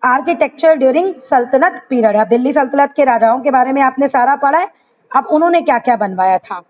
Architecture during सल्तनत period. अब दिल्ली सल्तनत के राजाओं के बारे में आपने सारा पढ़ा है, अब उन्होंने क्या क्या बनवाया था।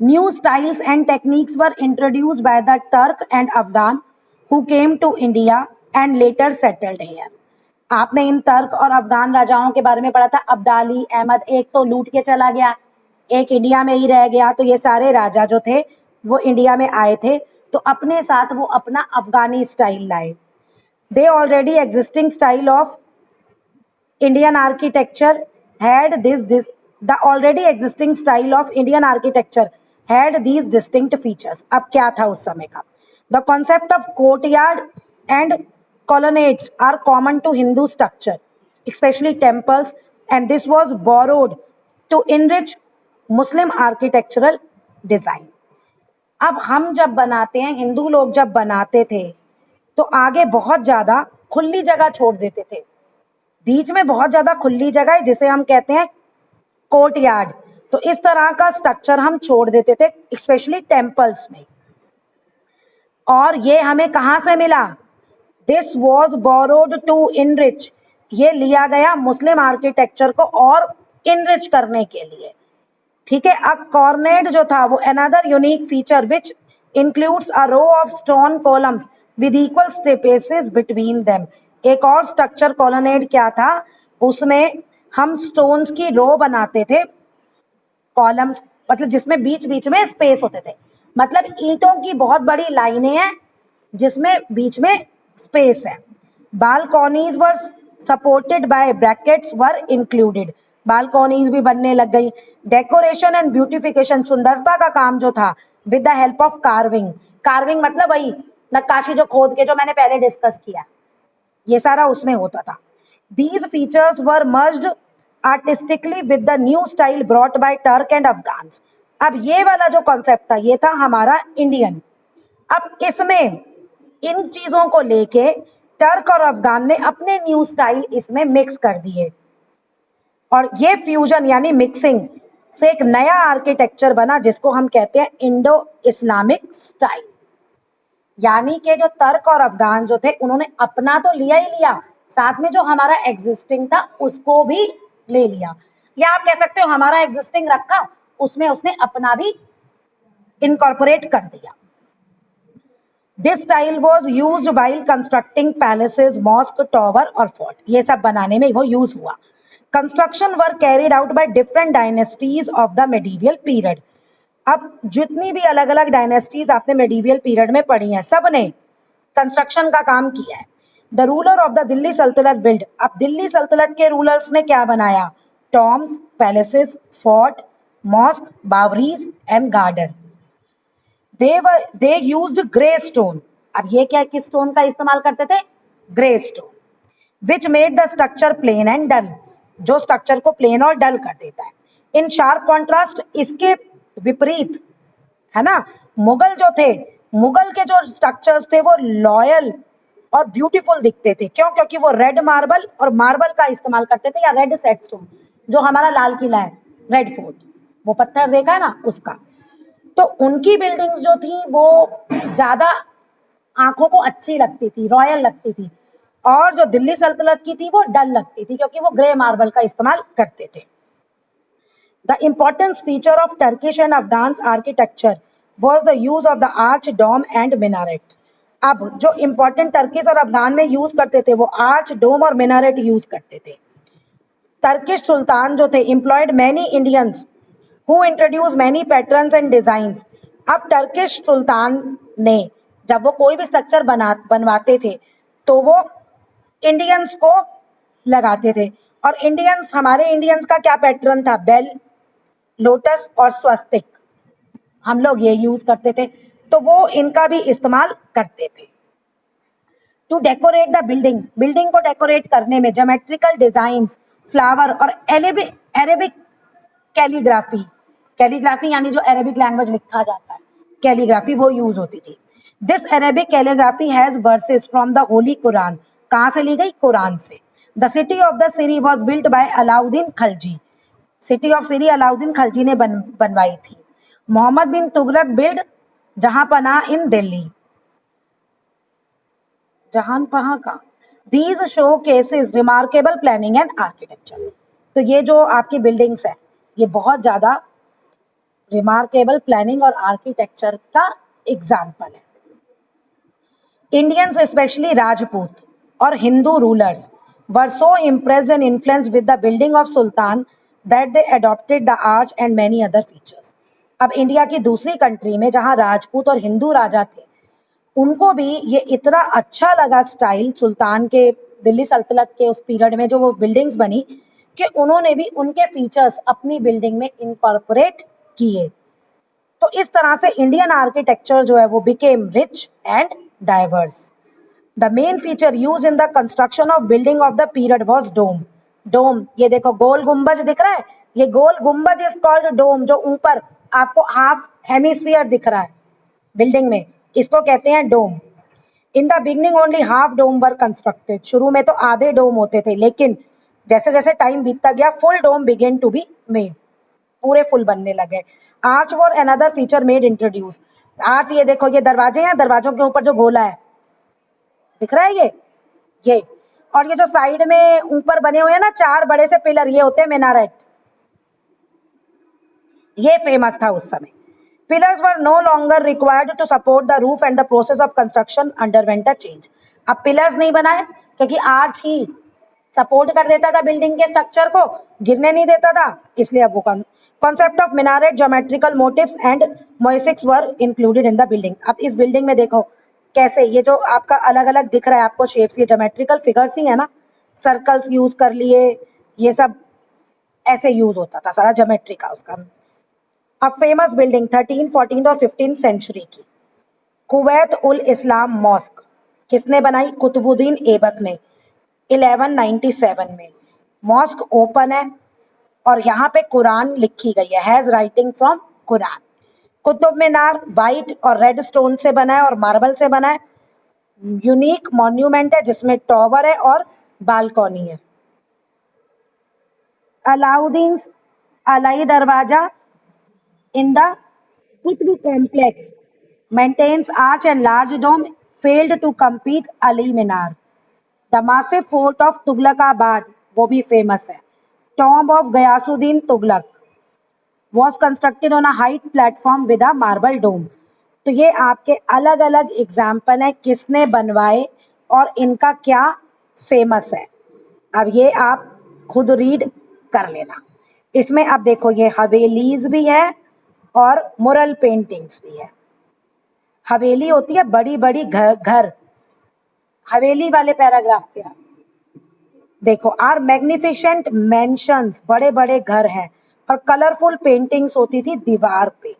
New styles and techniques were introduced by the Turk and Afghan who came to India and later settled here. आपने इन तर्क और अफगान राजाओं के बारे में पढ़ा था। अब्दाली अहमद, एक तो लूट के चला गया, एक इंडिया में ही रह गया, तो ये सारे राजा जो थे वो इंडिया में आए थे, तो अपने साथ वो अपना अफगानी स्टाइल लाए। They already existing style of Indian architecture had the already existing style of Indian architecture had these distinct features. अब क्या था उस समय का? The concept of courtyard and colonnades are common to Hindu structure, especially temples, and this was borrowed to enrich Muslim architectural design. अब हम जब बनाते हैं, हिंदू लोग जब बनाते थे तो आगे बहुत ज्यादा खुली जगह छोड़ देते थे, बीच में बहुत ज्यादा खुली जगह है जिसे हम कहते हैं कोर्ट यार्ड। तो इस तरह का स्ट्रक्चर हम छोड़ देते थे, स्पेशली टेम्पल्स में। और ये हमें कहां से मिला? This was borrowed to enrich, ये लिया गया मुस्लिम आर्किटेक्चर को और इनरिच करने के लिए। ठीक है। अब कॉर्नेड जो था वो another unique feature which includes a row of stone columns with equal spaces between them। एक और स्ट्रक्चर कॉलोनेड क्या था, उसमें हम स्टोन्स की रो बनाते थे, कॉलम्स मतलब जिसमें बीच बीच में स्पेस होते थे, मतलब ईंटों की बहुत बड़ी लाइनें हैं जिसमें बीच में स्पेस है। Balconies were supported by brackets were included, balconies भी बनने लग गई। डेकोरेशन एंड ब्यूटिफिकेशन, सुंदरता का काम जो था with the help of carving, carving मतलब वही नक्काशी जो खोद के, जो मैंने पहले डिस्कस किया, ये सारा उसमें होता था। These features were merged artistically with the new style brought by Turk and Afghans। अब ये वाला जो कॉन्सेप्ट था ये था हमारा इंडियन। अब इसमें इन चीजों को लेके टर्क और अफगान ने अपने न्यू स्टाइल इसमें मिक्स कर दिए, और ये फ्यूजन यानी मिक्सिंग से एक नया आर्किटेक्चर बना जिसको हम कहते हैं इंडो इस्लामिक स्टाइल। यानी कि जो तर्क और अफगान जो थे उन्होंने अपना तो लिया ही लिया, साथ में जो हमारा एग्जिस्टिंग था उसको भी ले लिया, या आप कह सकते हो हमारा एग्जिस्टिंग रखा, उसमें उसने अपना भी इनकॉर्पोरेट कर दिया। This style was used while constructing palaces, mosque, tower और फोर्ट, ये सब बनाने में वो यूज हुआ। Construction were carried out by different dynasties of the medieval period. अब जितनी भी अलग अलग डायनेस्टीज आपने मेडिवियल पीरियड में पढ़ी हैं, सब ने कंस्ट्रक्शन का काम किया है। The ruler of the Delhi सल्तनत बिल्ड, अब दिल्ली सल्तनत के रूलर्स ने क्या बनाया? Tombs, palaces, fort, mosque, baoris and garden. They used grey stone, अब ये क्या किस स्टोन का इस्तेमाल करते थे? Grey stone, which made the structure plain and dull, जो स्ट्रक्चर को प्लेन और डल कर देता है। इन शार्प कॉन्ट्रास्ट, इसके विपरीत है ना, मुगल जो थे, मुगल के जो स्ट्रक्चर्स थे वो लॉयल और ब्यूटीफुल दिखते थे। क्यों? क्योंकि वो रेड मार्बल और मार्बल का इस्तेमाल करते थे, या रेड सेटस्टोन, जो हमारा लाल किला है, रेड फोर्ट, वो पत्थर देखा है ना उसका। तो उनकी बिल्डिंग्स जो थी वो ज्यादा आंखों को अच्छी लगती थी, रॉयल लगती थी, और जो दिल्ली सल्तनत की थी वो डल लगती थी क्योंकि वो ग्रे मार्बल का इस्तेमाल करते थे। The important feature of Turkish and Afghan architecture was the use of the arch, dome and minaret। अब जो important टर्किश और अफगान में यूज करते थे वो आर्च, डोम और मिनारेट यूज करते थे। टर्किश सुल्तान जो थे employed many Indians who introduced many patterns and designs। अब टर्किश सुल्तान ने जब वो कोई भी स्ट्रक्चर बनवाते थे तो वो इंडियंस को लगाते थे, और इंडियंस, हमारे इंडियंस का क्या पैटर्न था? बेल, लोटस और स्वस्तिक, हम लोग ये यूज करते थे, तो वो इनका भी इस्तेमाल करते थे। To decorate the building, building को डेकोरेट करने में ज्योमेट्रिकल डिजाइन्स, फ्लावर और अरेबिक कैलीग्राफी, कैलीग्राफी यानी जो अरेबिक लैंग्वेज लिखा जाता है, कैलीग्राफी वो यूज होती थी। This Arabic calligraphy has verses from the holy Quran, कहां से ली गई? कुरान से। The city of the Siri was built by Alauddin Khalji, city of Siri Alauddin Khalji ने बनवाई थी। मोहम्मद बिन तुगलक बिल्ड जहां पनाह इन दिल्ली, जहां पनाह का These showcases remarkable planning and architecture. तो ये जो आपकी बिल्डिंग्स है ये बहुत ज्यादा रिमार्केबल प्लानिंग और आर्किटेक्चर का एग्जाम्पल है. Indians, especially Rajput or Hindu rulers, were so impressed and influenced with the building of Sultan that they adopted the arch and many other features. अब इंडिया की दूसरी कंट्री में जहां राजपूत और हिंदू राजा थे, उनको भी ये इतना अच्छा लगा स्टाइल सुल्तान के, दिल्ली सल्तनत के उस पीरियड में जो वो बिल्डिंग्स बनी, कि उन्होंने भी उनके फीचर्स अपनी बिल्डिंग में इनकॉर्पोरेट किए. तो इस तरह से इंडियन आर्किटेक्चर जो है वो became rich and diverse. The main feature used in the construction of building of the period was dome. Dome, ये देखो गोल गुंबज दिख रहा है, ये गोल गुंबज is called dome, जो ऊपर आपको हाफ हेमिस्फीयर दिख रहा है बिल्डिंग में, इसको कहते हैं डोम. In the beginning only half dome were constructed. शुरू में तो आधे डोम होते थे, लेकिन जैसे जैसे टाइम बीतता गया full dome began to be made. पूरे फुल बनने लगे. Arch was another feature made introduced. Arch, ये देखो ये दरवाजे हैं, दरवाजों के ऊपर जो गोला है दिख रहा है ये और ये जो साइड में ऊपर बने हुए हैं ना चार बड़े से पिलर, ये होते हैं मिनारेट. ये फेमस था उस समय. Pillars were no longer required to support the roof and the process of construction underwent a change. अब पिलर्स नहीं बनाए क्योंकि आर्च ही सपोर्ट कर देता था बिल्डिंग के स्ट्रक्चर को, गिरने नहीं देता था, इसलिए अब वो concept of minaret, geometrical motifs and mosaics were included in the building. अब इस बिल्डिंग में देखो कैसे ये जो आपका अलग अलग दिख रहा है आपको शेप्स, ये ज्योमेट्रिकल फिगर्स ही है ना, सर्कल्स यूज कर लिए, ये सब ऐसे यूज होता था सारा ज्योमेट्री का उसका. अब फेमस बिल्डिंग 13, 14 और 15 सेंचुरी की कुवैत उल इस्लाम मॉस्क किसने बनाई? कुतुबुद्दीन ऐबक ने 1197 में. मॉस्क ओपन है और यहाँ पे कुरान लिखी गई है, has writing from Quran. Qutub Minar white और रेड स्टोन से बना है और मार्बल से बना है. यूनिक मॉन्यूमेंट है जिसमें टॉवर है और बालकनी है. Alauddin Alai Darwaza in the Qutub complex maintains arch and large dome failed to compete Ali Minar. The massive fort of Tughlakabad वो भी फेमस है. Tomb of Ghiyasuddin Tughlaq was constructed on a height platform with a marble dome. तो ये आपके अलग अलग एग्जाम्पल हैं किसने बनवाए और इनका क्या फेमस है. अब ये आप खुद रीड कर लेना. इसमें अब देखो ये हवेलीज भी है और मुरल पेंटिंग्स भी है. हवेली होती है बड़ी बड़ी घर, हवेली वाले पैराग्राफ पे देखो, आर मैग्निफिसेंट मैंशंस, बड़े बड़े घर हैं और कलरफुल पेंटिंग्स होती थी दीवार पे.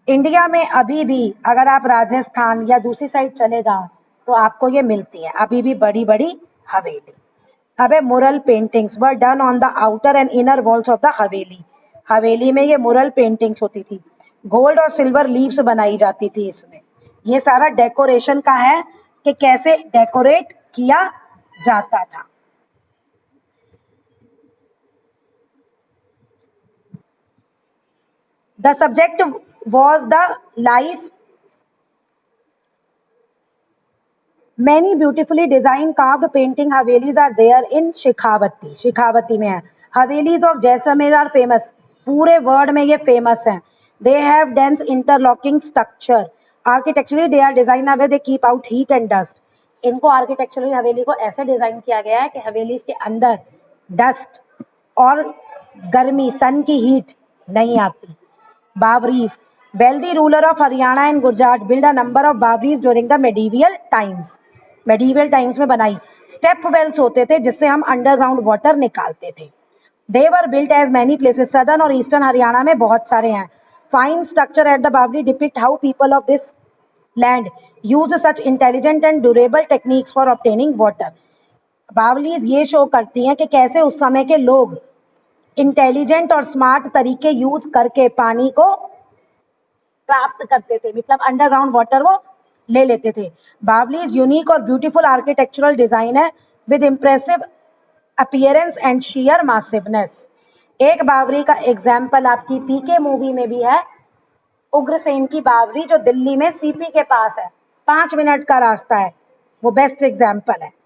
इंडिया में अभी भी अगर आप राजस्थान या दूसरी साइड चले जाओ तो आपको ये मिलती है अभी भी बड़ी बड़ी हवेली. अब है मुरल paintings were done on the outer and inner walls of the हवेली. हवेली में ये मुरल पेंटिंग्स होती थी, गोल्ड और सिल्वर लीव्स बनाई जाती थी इसमें. ये सारा डेकोरेशन का है कि कैसे डेकोरेट किया जाता था. The subject was the life. Many beautifully designed carved painting havelis are there in Shekhawati. Shekhawati में है. Havelis of Jaisalmer are famous, पूरे वर्ल्ड में ये फेमस हैं. They have dense interlocking structure. Architecturally they are designed where they keep out heat and dust. इनको architecturally हवेली को ऐसे design किया गया है कि हवेली के अंदर डस्ट और गर्मी, सन की हीट नहीं आती. बावरीज, wealthy ruler of Haryana and Gujarat built a number of बावरीज during the medieval times. medieval times में बनाई. स्टेप वेल्स होते थे जिससे हम अंडरग्राउंड वाटर निकालते थे. They were built as many places. Southern और ईस्टर्न हरियाणा में बहुत सारे हैं. Fine structure at the Bawri depict how people of this land use such intelligent and durable techniques for obtaining water. बावलीज ये शो करती हैं कि कैसे उस समय के लोग इंटेलिजेंट और स्मार्ट तरीके यूज करके पानी को प्राप्त करते थे, मतलब अंडरग्राउंड वाटर वो ले लेते थे. बावलीज यूनिक और ब्यूटीफुल आर्किटेक्चरल डिजाइन है with impressive appearance and sheer massiveness. एक बावरी का एग्जाम्पल आपकी पीके मूवी में भी है, उग्रसेन की बावरी जो दिल्ली में सीपी के पास है, 5 मिनट का रास्ता है. वो बेस्ट एग्जाम्पल है।